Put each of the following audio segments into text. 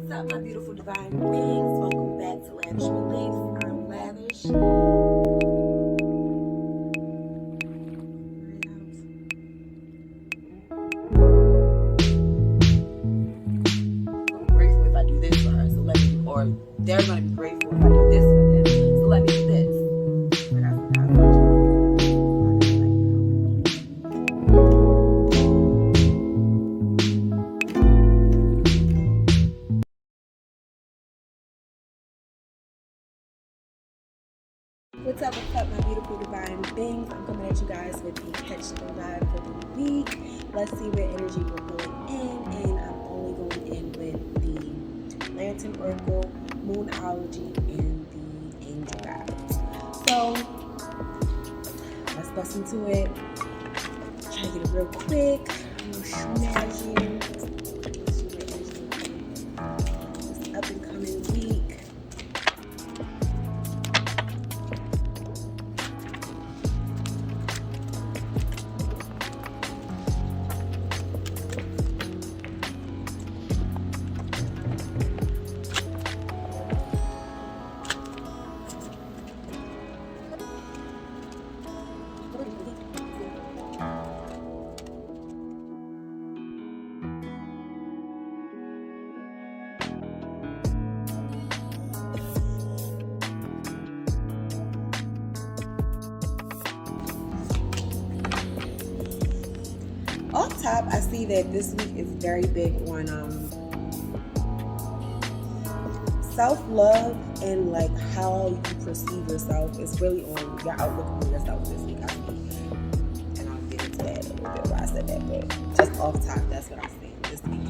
What's up, my beautiful divine beings? Welcome back to Lavish Relief. I'm Lavish. I'm grateful if I do this for her, so let me, or they're going to be grateful if I do this for them, so let me do this. What's up, my beautiful divine beings? I'm coming at you guys with the textual vibe for the week. Let's see where energy we're going in, and I'm only going in with the Lantern Oracle, Moonology, and the Angel Guides. So, let's bust into it. Try to get it real quick. I'm going to snazz you. Let's see where energy we're going in. This up and coming week. Off top, I see that this week is very big on self-love and like how you perceive yourself. It's really on your outlook on yourself this week, I see. And I'll get into that a little bit why I said that, but just off top, that's what I'm saying. This week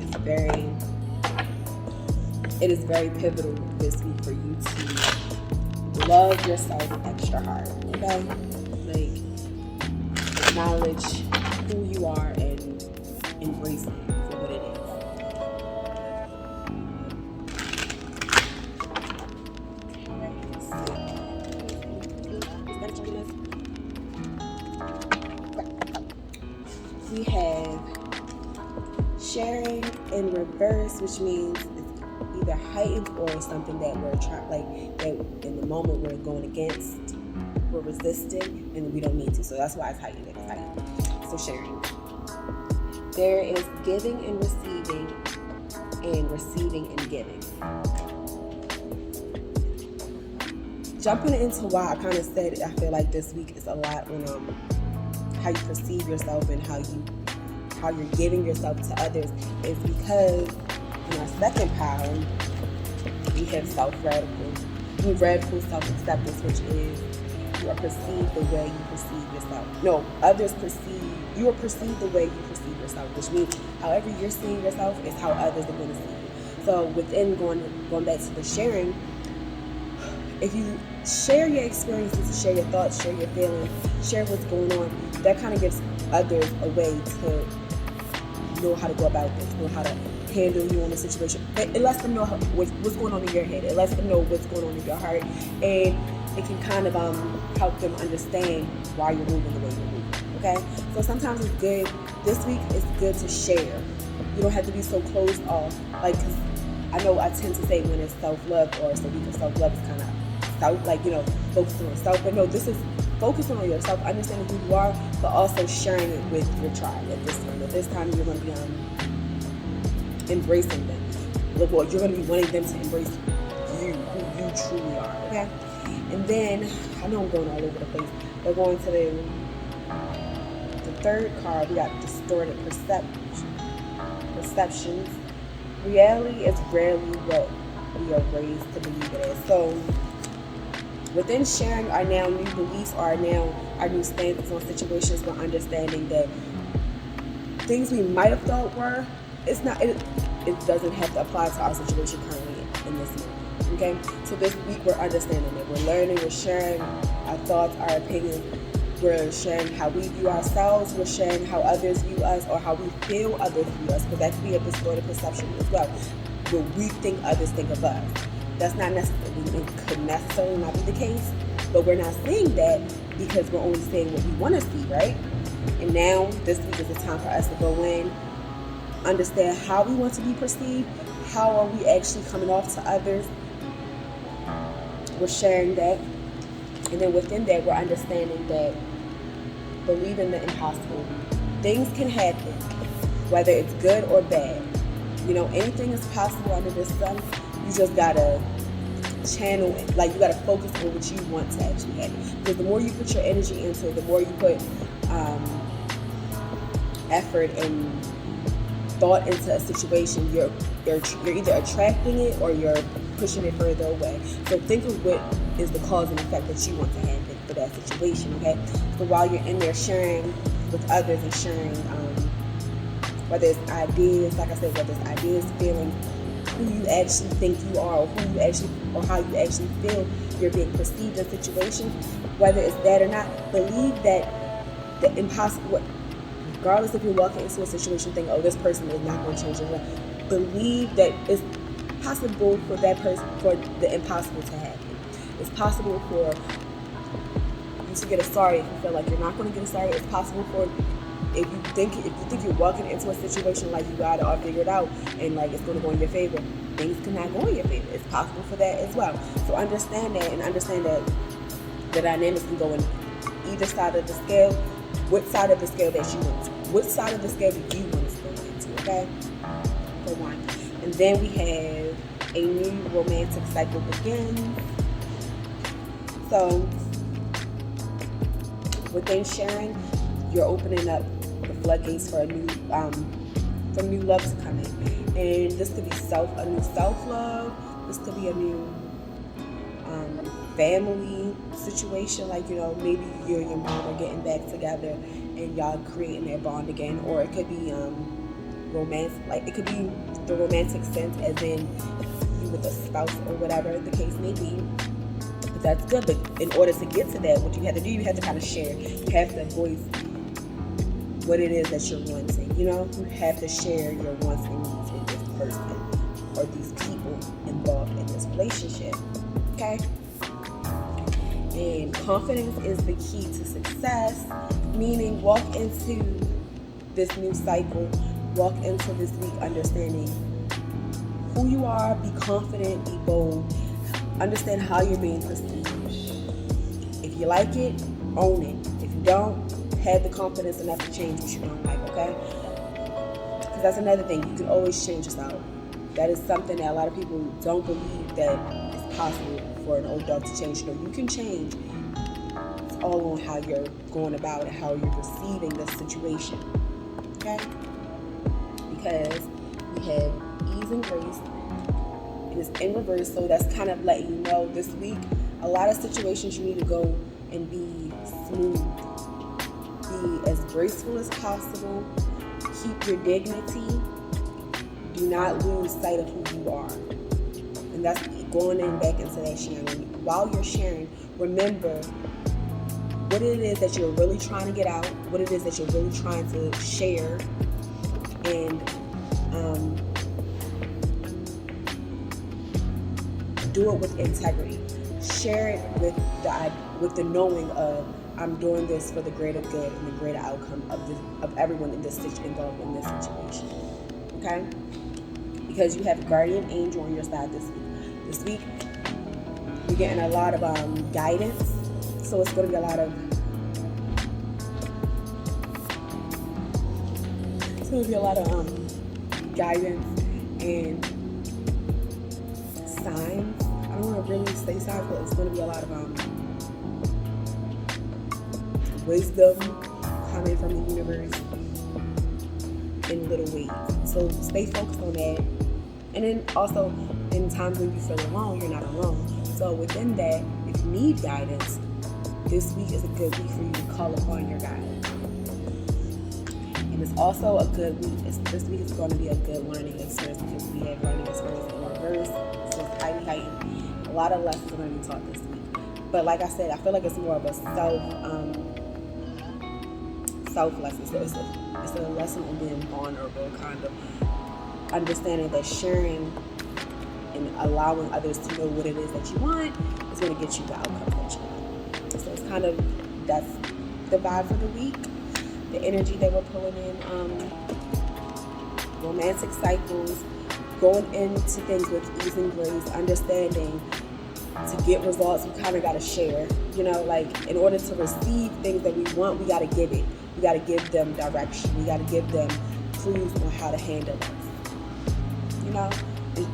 is very pivotal this week for you to love yourself extra hard, okay? Like, acknowledge who you are and embrace it for what it is. We have sharing in reverse, which means it's either heightened or something that we're trying, like that in the moment we're going against, we're resisting, and we don't need to. So that's why it's heightened. It's heightened. So sharing. There is giving and receiving and giving. Jumping into why I kind of said it, I feel like this week is a lot on how you perceive yourself and how you're giving yourself to others is because in our second power we have radical self-acceptance, which is you are perceived the way you perceive yourself. No, you are perceived the way you perceive yourself, which means however you're seeing yourself is how others are going to see you. So within going back to the sharing, if you share your experiences, share your thoughts, share your feelings, share what's going on, that kind of gives others a way to know how to go about this, know how to handle you in a situation. It lets them know what's going on in your head. It lets them know what's going on in your heart, and it can kind of help them understand why you're moving the way you're moving. Okay, so sometimes it's good. This week it's good to share. You don't have to be so closed off. Like, cause I know I tend to say when it's self-love or it's a week of self-love, it's kind of focusing on self. But no, this is focusing on yourself, understanding who you are, but also sharing it with your tribe at this time. At this time, you're going to be embracing them. Well, you're going to be wanting them to embrace you, who you truly are. Okay. And then, I know I'm going all over the place. We're going to the third card. We got distorted perceptions. Reality is rarely what we are raised to believe it is. So, within sharing our now new beliefs, our new stances on situations, we're understanding that things we might have thought were, it doesn't have to apply to our situation currently in this moment. Okay, so this week we're understanding it. We're learning, we're sharing our thoughts, our opinions. We're sharing how we view ourselves. We're sharing how others view us, or how we feel others view us, because that could be a distorted perception as well. What we think others think of us. That's not necessarily, it could necessarily not be the case, but we're not seeing that because we're only seeing what we want to see, right? And now this week is the time for us to go in, understand how we want to be perceived, how are we actually coming off to others? We're sharing that. And then within that, we're understanding that believing the impossible. Things can happen, whether it's good or bad. Anything is possible under the sun. You just gotta channel it. Like, you gotta focus on what you want to actually happen. Because the more you put your energy into it, the more you put effort and thought into a situation, you're either attracting it or you're pushing it further away. So think of what is the cause and effect that you want to happen for that situation, okay? So while you're in there sharing with others and sharing, whether it's ideas, like I said, whether it's ideas, feelings, who you actually think you are, or how you actually feel you're being perceived in situations, whether it's that or not, believe that the impossible, regardless if you're walking into a situation thinking, oh, this person is not going to change your life, believe that it's possible for that person, for the impossible to happen. It's possible for you to get a sorry if you feel like you're not going to get a sorry. It's possible for if you think you're walking into a situation like you got it all figured out and like it's going to go in your favor, things cannot go in your favor. It's possible for that as well. So understand that, and understand that the dynamics can go in either side of the scale. What side of the scale that you want to? What side of the scale do you want to go into? Okay, for one. And then we have a new romantic cycle begins. So within sharing, you're opening up the floodgates for new love to come in. And this could be a new self-love. This could be a new family situation. Like, maybe you and your mom are getting back together and y'all creating that bond again. Or it could be romance. Like, it could be the romantic sense, as in you with a spouse or whatever the case may be. But that's good. But in order to get to that, what you have to do, you have to kind of share. You have to voice what it is that you're wanting. You have to share your wants and needs in this person or these people involved in this relationship. Okay? And confidence is the key to success, meaning walk into this new cycle, walk into this week understanding who you are, be confident, be bold, understand how you're being perceived. If you like it, own it. If you don't, have the confidence enough to change what you don't like, okay? Because that's another thing. You can always change yourself. That is something that a lot of people don't believe that it's possible for an old dog to change. You can change. It's all on how you're going about it, how you're perceiving the situation, okay? Because we have ease and grace. It is in reverse, so that's kind of letting you know this week, a lot of situations you need to go and be smooth. Be as graceful as possible. Keep your dignity. Do not lose sight of who you are. And that's going in back into that sharing. While you're sharing, remember what it is that you're really trying to get out, what it is that you're really trying to share, and do it with integrity. Share it with the knowing of, I'm doing this for the greater good and the greater outcome of everyone involved in this situation. Okay? Because you have a guardian angel on your side this week. This week, you're getting a lot of guidance. So it's going to be a lot of guidance and signs. I don't want to really say signs, but it's going to be a lot of wisdom coming from the universe in little ways. So stay focused on that. And then also, in times when you feel alone, you're not alone. So within that, if you need guidance, this week is a good week for you to call upon your guidance. And it's also a good week. This week is going to be a good learning experience because we have learning experience in reverse. So it's highly heightened. A lot of lessons are going to be taught this week. But like I said, I feel like it's more of a self lesson. So it's a lesson on being vulnerable, kind of understanding that sharing and allowing others to know what it is that you want is going to get you the outcome that you want. So it's kind of, that's the vibe for the week, the energy that we're pulling in, romantic cycles, going into things with ease and grace, understanding to get results, we kind of got to share. Like in order to receive things that we want, we got to give it. We got to give them direction. We got to give them clues on how to handle us.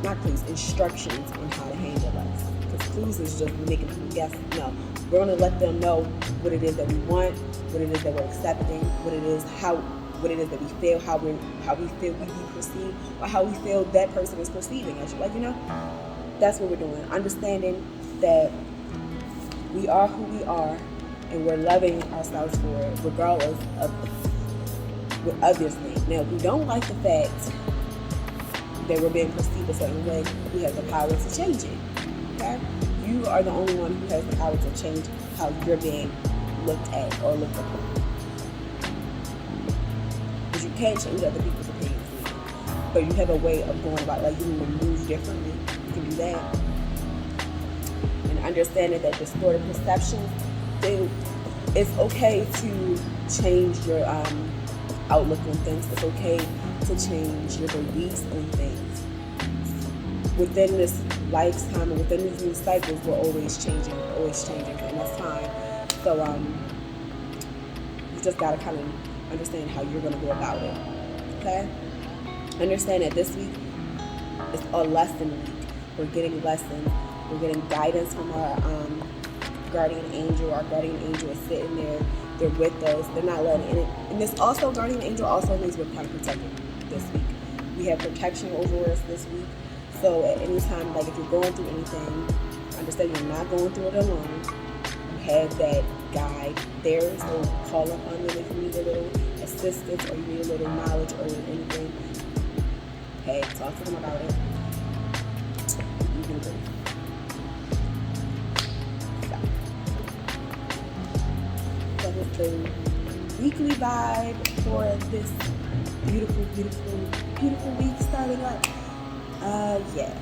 Not clues, instructions on how to handle us. Because clues is just making people guess. No, we're going to let them know what it is that we want, what it is that we're accepting, what it is that we feel, how we feel we be perceived, or how we feel that person is perceiving us. That's what we're doing. Understanding that we are who we are, and we're loving ourselves for it, regardless of what others think. Now, if we don't like the fact that we're being perceived a certain way, we have the power to change it. Okay? You are the only one who has the power to change how you're being looked at or looked upon. Because you can't change other people's opinions, but you have a way of going about, like, you need to move differently. You can do that. And understanding that distorted perceptions, it's okay to change your outlook on things. It's okay to change your beliefs on things. Within this lifetime and within these new cycles, we're always changing, and that's fine. So you just gotta kind of understand how you're gonna go about it. Okay? Understand that this week is a lesson week. We're getting lessons. We're getting guidance from our guardian angel. Our guardian angel is sitting there. They're with us. They're not letting in it. And this also, guardian angel also means we're kind of protected this week. We have protection over us this week. So at any time, like if you're going through anything, understand you're not going through it alone. You have that guide there. So call upon them if you need a little assistance or you need a little knowledge or anything. Hey, talk to them about it. You can do it. That is the weekly vibe for this beautiful, beautiful, beautiful week starting up. Yeah.